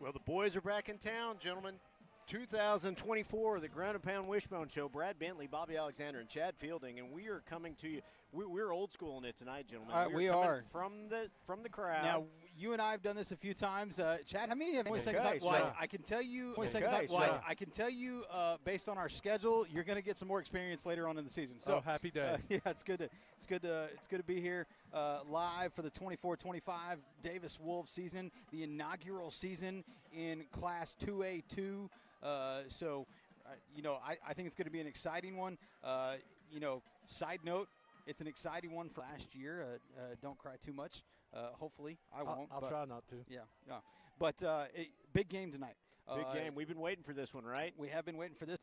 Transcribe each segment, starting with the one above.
Well, the boys are back in town, gentlemen. 2024, the Ground and Pound Wishbone Show. Brad Bentley, Bobby Alexander, and Chad Fielding, and we are coming to you. We're old school in it tonight, gentlemen. We are from the crowd. Now, you and I have done this a few times. Chad, how many have we Okay, well, I can tell you. I can tell you, based on our schedule, you're going to get some more experience later on in the season. So happy day! Yeah, it's good to be here live for the 24-25 Davis Wolves season, the inaugural season in Class 2A2. I think it's going to be an exciting one. Side note, it's an exciting one for last year. Don't cry too much. Hopefully, I won't. I'll try not to. Yeah. But big game tonight. Big game. We've been waiting for this one, right? We have been waiting for this.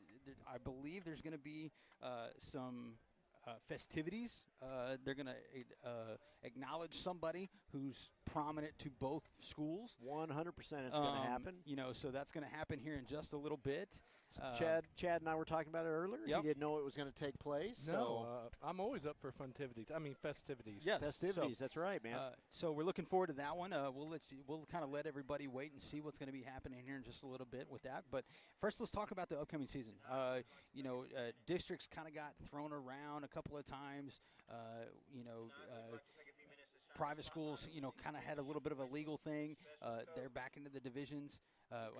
I believe there's going to be some festivities. They're going to acknowledge somebody who's prominent to both schools. 100% it's going to happen. So that's going to happen here in just a little bit. Chad and I were talking about it earlier. Yep. He didn't know it was going to take place. No, I'm always up for festivities. Yes, festivities. That's right, man. So we're looking forward to that one. We'll kind of let everybody wait and see what's going to be happening here in just a little bit with that. But first, let's talk about the upcoming season. Districts kind of got thrown around a couple of times. Private schools, kind of had a little bit of a legal thing. They're back into the divisions.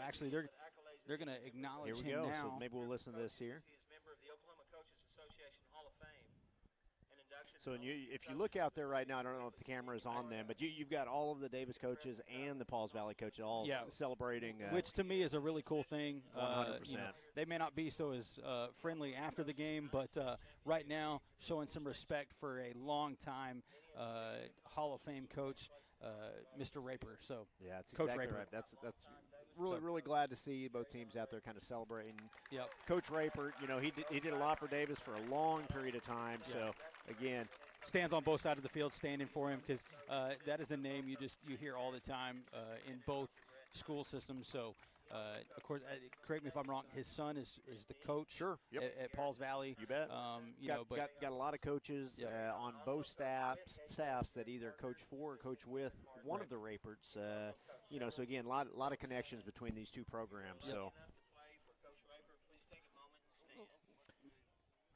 Actually, they're going to acknowledge him now. So maybe we'll listen to this here. He is a member of the Oklahoma Coaches Association Hall of Fame. So if you look out there right now, I don't know if the camera is on them, but you've got all of the Davis coaches and the Pauls Valley coaches all celebrating. Which to me is a really cool thing. 100%. They may not be so as friendly after the game, but right now showing some respect for a long-time Hall of Fame coach, Mr. Raper. So yeah, that's Coach exactly Raper. right. That's really glad to see both teams out there kind of celebrating. Yep. Coach Raper, he did a lot for Davis for a long period of time. Yep. So again, stands on both sides of the field, standing for him because that is a name you hear all the time in both school systems. So. Of course, correct me if I'm wrong. His son is the coach at Pauls Valley. You bet. Got a lot of coaches on both staffs that either coach for or coach with one of the Raperts. So again, a lot of connections between these two programs. Yep.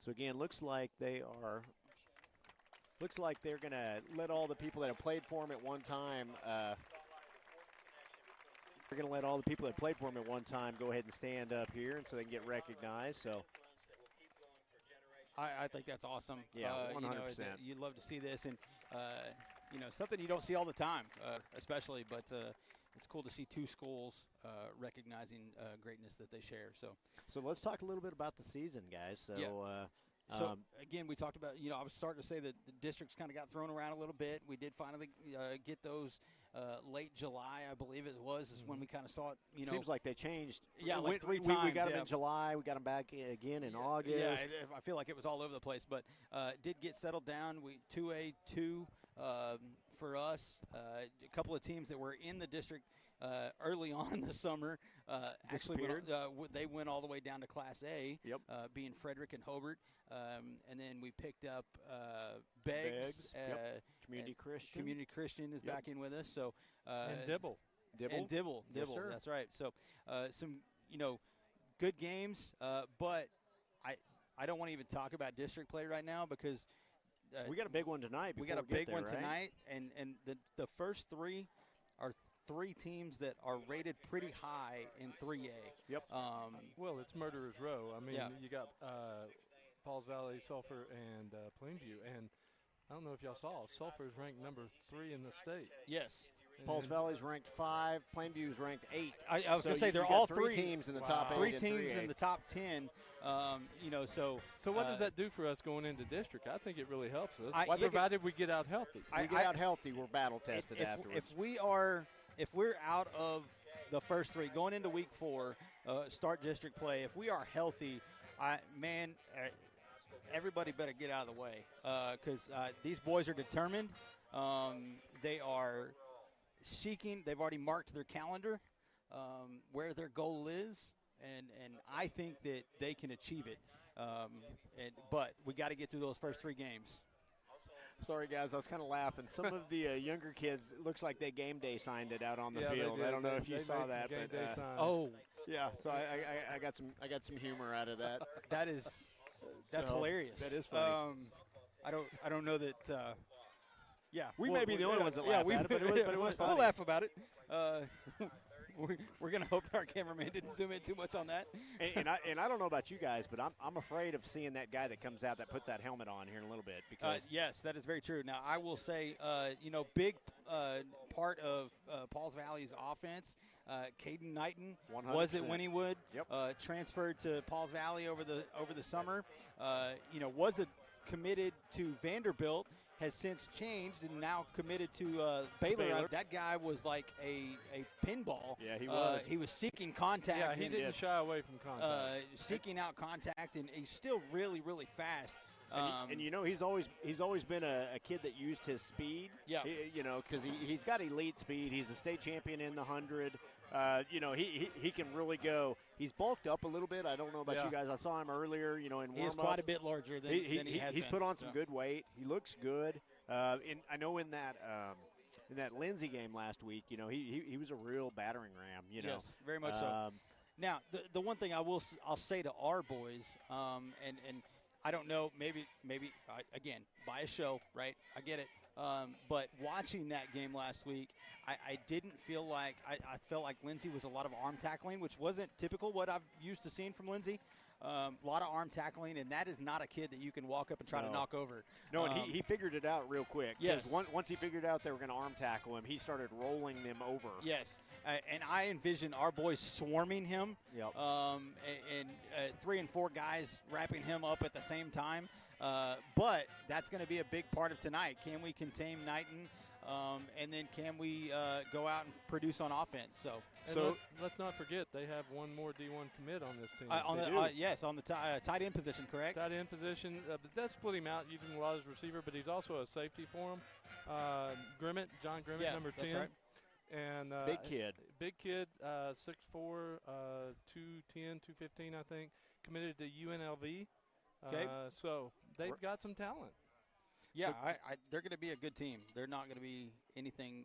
So again, looks like they're going to let all the people that have played for him at one time. We're going to let all the people that played for him at one time go ahead and stand up here, and so they can get recognized. So, I think that's awesome. Yeah, 100%. You'd love to see this, and something you don't see all the time, especially. But it's cool to see two schools recognizing greatness that they share. So let's talk a little bit about the season, guys. Again, we talked about, I was starting to say that the districts kind of got thrown around a little bit. We did finally get those late July, I believe it was, is when we kind of saw it. Seems like they changed. Yeah, like three times. We got them in July. We got them back again in August. Yeah, I feel like it was all over the place. But did get settled down. 2A2 for us. A couple of teams that were in the district early on in the summer actually they went all the way down to Class A, being Frederick and Hobart. And then we picked up Beggs. Community Christian. Community Christian is back in with us. So and Dibble. And Dibble. Yes, sir. That's right. So some, good games. But I don't want to even talk about district play right now because we got a big one tonight. We got a big one tonight, and the first three are three teams that are rated pretty high in 3A. Yep. Well, it's Murderers Row. I mean, you got Pauls Valley, Sulphur, and Plainview. And I don't know if y'all saw, Sulphur is ranked number 3 in the state. Yes. Pauls Valley's ranked 5. Plainview's ranked 8. I was going to say they're all three teams in the top 8. 3 teams in the top 10. So what does that do for us going into district? I think it really helps us. Provided we get out healthy. We get out healthy, we're battle tested afterwards. If we're out of the first 3 going into week 4, start district play, if we are healthy, everybody better get out of the way because these boys are determined. They are seeking. They've already marked their calendar where their goal is, and I think that they can achieve it. But we got to get through those first 3 games. Sorry, guys. I was kind of laughing. Some of the younger kids, it looks like they game day signed it out on the Yeah, field. they did. I don't know They- if you they saw made some that, game but day signs. Oh, yeah. So I got some humor out of that. that's So, hilarious. that is funny. I don't know that. Yeah, We may be the only ones that laugh at it, but it was funny. We'll laugh about it. We're gonna hope our cameraman didn't zoom in too much on that. And I don't know about you guys, but I'm afraid of seeing that guy that comes out that puts that helmet on here in a little bit because Yes, that is very true. Now, I will say, big part of Pauls Valley's offense, Caden Knighton was at 100%. Wynnewood, Yep. transferred to Pauls Valley over the summer, was committed to Vanderbilt, has since changed and now committed to Baylor. That guy was like a pinball. Yeah, he was. He was seeking contact. Yeah, he and, didn't shy away from contact. seeking out contact, and he's still really, really fast. And he's always been a kid that used his speed. Yeah. Because he's got elite speed. He's a state champion in the 100. He can really go. He's bulked up a little bit. I don't know about you guys. I saw him earlier. In warm-ups. He is quite a bit larger than he has He's been. put on some good weight. He looks good. I know in that Lindsay game last week, he was a real battering ram. Yes, very much so. Now, the one thing I'll say to our boys, and I don't know, maybe again, by a show, right? I get it. But watching that game last week, I didn't feel like I felt like Lindsay was a lot of arm tackling, which wasn't typical what I've used to seeing from Lindsay. A lot of arm tackling, and that is not a kid that you can walk up and try to knock over. No, and he figured it out real quick. Yes. Once he figured out they were going to arm tackle him, he started rolling them over. Yes, and I envision our boys swarming him. Yep. And 3 and 4 guys wrapping him up at the same time. But that's going to be a big part of tonight. Can we contain Knighton? And then can we go out and produce on offense? So let's not forget they have one more D1 commit on this team. on the tight end position, correct? Tight end position. But that's split him out using a lot as receiver, but he's also a safety for him. John Grimmett, number 10. That's right. And Big kid. 6'4", 210, 215, I think. Committed to UNLV. Okay. So they've got some talent. Yeah, they're going to be a good team. They're not going to be anything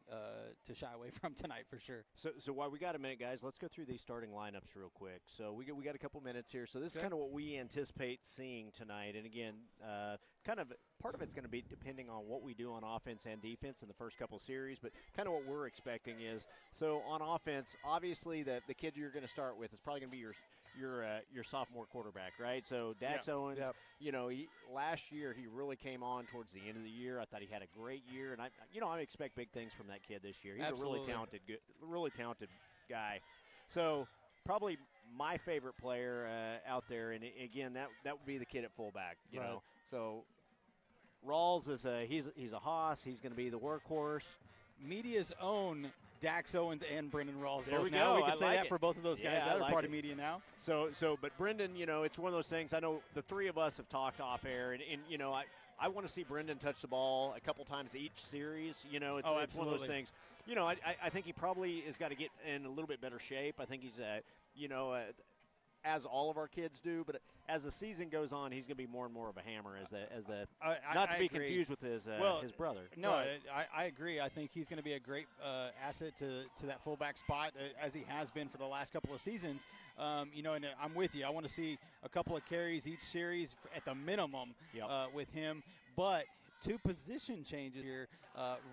to shy away from tonight for sure. So while we got a minute, guys, let's go through these starting lineups real quick. So we got a couple minutes here. So this is kind of what we anticipate seeing tonight. And again, kind of part of it's going to be depending on what we do on offense and defense in the first couple series. But kind of what we're expecting is, so on offense, obviously the kid you're going to start with is probably going to be your sophomore quarterback, right? So Dax Owens, last year he really came on towards the end of the year. I thought he had a great year, and I expect big things from that kid this year. He's Absolutely. a really talented guy. So probably my favorite player out there, and again that would be the kid at fullback. You know, so Rawls is he's a hoss. He's going to be the workhorse. Media's own Dax Owens and Brendan Rawls. There we now. go. We can I say like that it. for both of those guys. Yeah, That I are like part it. of media now. But Brendan, it's one of those things. I know the three of us have talked off air, and I want to see Brendan touch the ball a couple times each series. It's one of those things. I think he probably has got to get in a little bit better shape. I think he's as all of our kids do, but as the season goes on, he's going to be more and more of a hammer not to be agree. confused with his brother. No, I agree. I think he's going to be a great asset to that fullback spot, as he has been for the last couple of seasons. And I'm with you. I want to see a couple of carries each series at the minimum with him. But 2 position changes here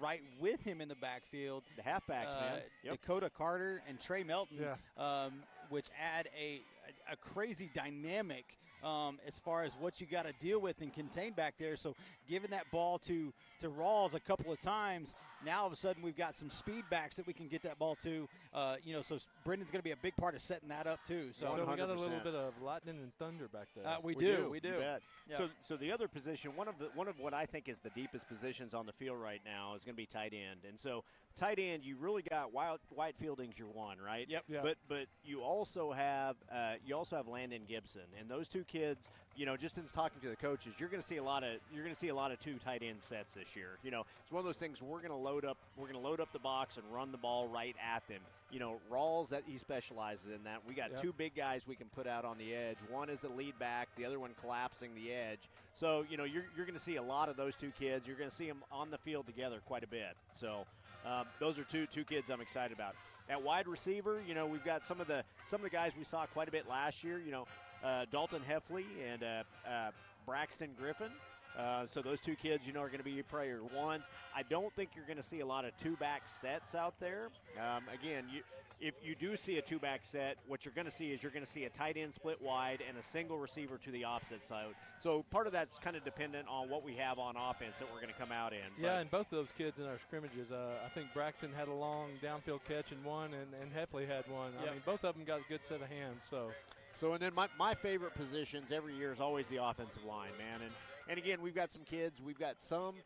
right with him in the backfield. The halfbacks, man. Dakota Carter and Trey Melton, Yeah. which add a crazy dynamic as far as what you got to deal with and contain back there. So giving that ball to Rawls a couple of times, now all of a sudden we've got some speed backs that we can get that ball to. So Brendan's going to be a big part of setting that up too. So we got a little bit of lightning and thunder back there. We do. You bet. Yeah. So the other position, one of what I think is the deepest positions on the field right now is going to be tight end. And so tight end, you really got Wyatt Fielding's your one, right? Yep. Yeah. But you also have Landon Gibson, and those two kids, just in talking to the coaches, you're going to see a lot of 2 tight end sets this year. It's one of those things we're going to load up the box and run the ball right at them. Rawls, that he specializes in that. We got 2 big guys we can put out on the edge. One is the lead back, the other one collapsing the edge. So, you're going to see a lot of those 2 kids. You're going to see them on the field together quite a bit. So, those are two kids I'm excited about. At wide receiver, we've got some of the guys we saw quite a bit last year. Dalton Heffley and Braxton Griffin. So those 2 kids, are going to be probably your ones. I don't think you're going to see a lot of 2-back sets out there. Again, if you do see a 2-back set, what you're going to see is a tight end split wide and a single receiver to the opposite side. So part of that's kind of dependent on what we have on offense that we're going to come out in. Yeah, and both of those kids in our scrimmages, I think Braxton had a long downfield catch in one, and Heffley had one. Yep. I mean, both of them got a good set of hands. So and then my favorite positions every year is always the offensive line, man. And again, we've got some kids. We've got some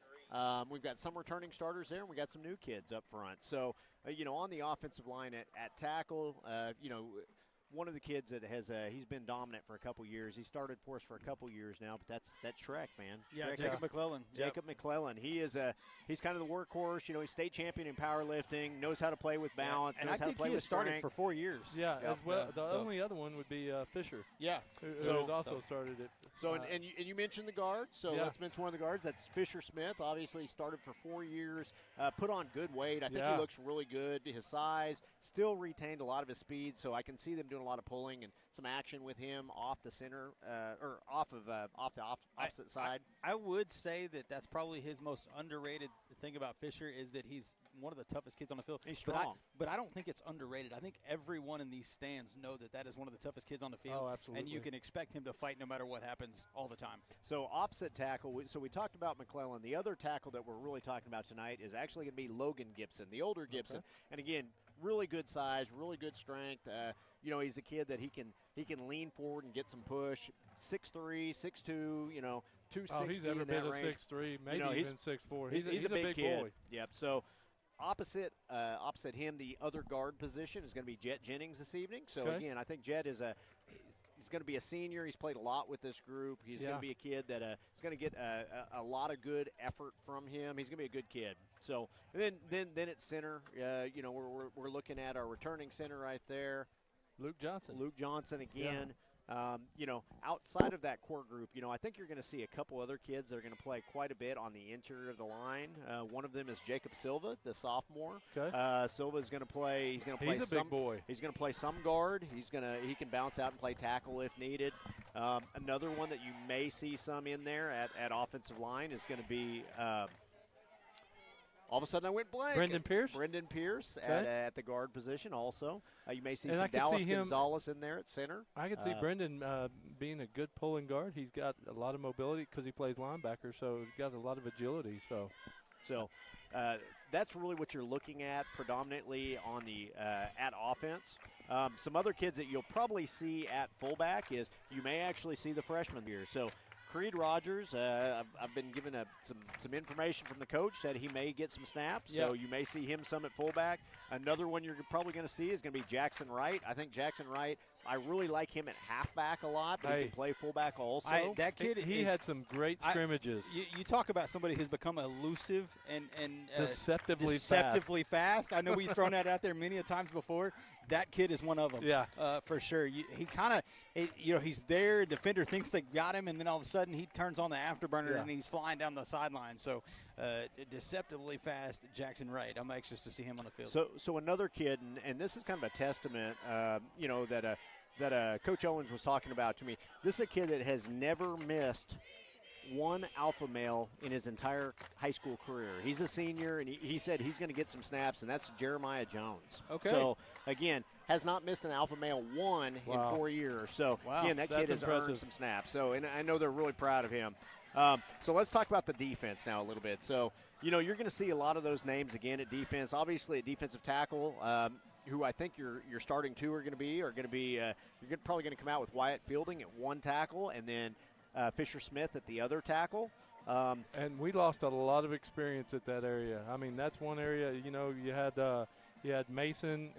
returning starters there, and we got some new kids up front. So, on the offensive line at tackle, one of the kids that he's been dominant for a couple years. He started for us for a couple years now, but that's Shrek, man. Yeah, Shrek Jacob McClellan. Jacob McClellan. He's kind of the workhorse. He's state champion in powerlifting, knows how to play with balance, and knows how to play with started strength. for 4 years. Yeah, as well. The only other one would be Fisher. Yeah, who has also started it. So and you mentioned the guards. So let's mention one of the guards. That's Fisher Smith. Obviously, he started for 4 years. Put on good weight. I think he looks really good. His size still retained a lot of his speed. So I can see them doing a lot of pulling and some action with him off the center or off the opposite side. I would say that's probably his most underrated thing about Fisher is that he's one of the toughest kids on the field. He's strong. But I don't think it's underrated. I think everyone in these stands know that is one of the toughest kids on the field. Oh, absolutely. And you can expect him to fight no matter what happens all the time. So opposite tackle, we talked about McClellan. The other tackle that we're really talking about tonight is actually going to be Logan Gibson, the older Gibson. Okay. And again, really good size, really good strength. He's a kid that he can lean forward and get some push. 6'3", 6'2", 260 Oh, he's ever in been that a range. 6'3", maybe even 6'4". He's a big kid. boy. Yep. So opposite him, the other guard position is going to be Jet Jennings this evening. So again, I think Jet is he's going to be a senior. He's played a lot with this group. He's going to be a kid that is going to get a lot of good effort from him. He's going to be a good kid. So then at center, we're looking at our returning center right there. Luke Johnson again. Outside of that core group, I think you're going to see a couple other kids that are going to play quite a bit on the interior of the line. One of them is Jacob Silva, the sophomore. Okay. Silva is going to play. He's going to play. He's a big boy. He's going to play some guard. He can bounce out and play tackle if needed. Another one that you may see some in there at offensive line is going to be. All of a sudden, I went blank. Brendan Pierce at the guard position also. You may see and some Dallas Gonzalez in there at center. I could see Brendan being a good pulling guard. He's got a lot of mobility because he plays linebacker, so he's got a lot of agility. So that's really what you're looking at predominantly on the at offense. Some other kids that you'll probably see at fullback is you may actually see the freshman here. So Creed Rogers, I've been given some information from the coach, said he may get some snaps, so you may see him some at fullback. Another one you're probably going to see is going to be Jackson Wright. I think Jackson Wright, I really like him at halfback a lot, but he can play fullback also. That kid, he had some great scrimmages. You talk about somebody who's become elusive and deceptively fast. I know we've thrown that out there many a times before. That kid is one of them. Yeah, for sure. He kind of, he's there. Defender thinks they got him, and then all of a sudden he turns on the afterburner and he's flying down the sideline. So, deceptively fast, Jackson Wright. I'm anxious to see him on the field. So another kid, and this is kind of a testament, that Coach Owens was talking about to me. This is a kid that has never missed one alpha male in his entire high school career. He's a senior, and he said he's going to get some snaps, and that's Jeremiah Jones. Okay. So, again, has not missed an alpha male in 4 years. So, again, that kid has earned some snaps. So, and I know they're really proud of him. So let's talk about the defense now a little bit. So, you're going to see a lot of those names again at defense. Obviously, at defensive tackle, who I think your starting two are going to be you're probably going to come out with Wyatt Fielding at one tackle, and then Fisher Smith at the other tackle. And we lost a lot of experience at that area. I mean, that's one area, you had Mason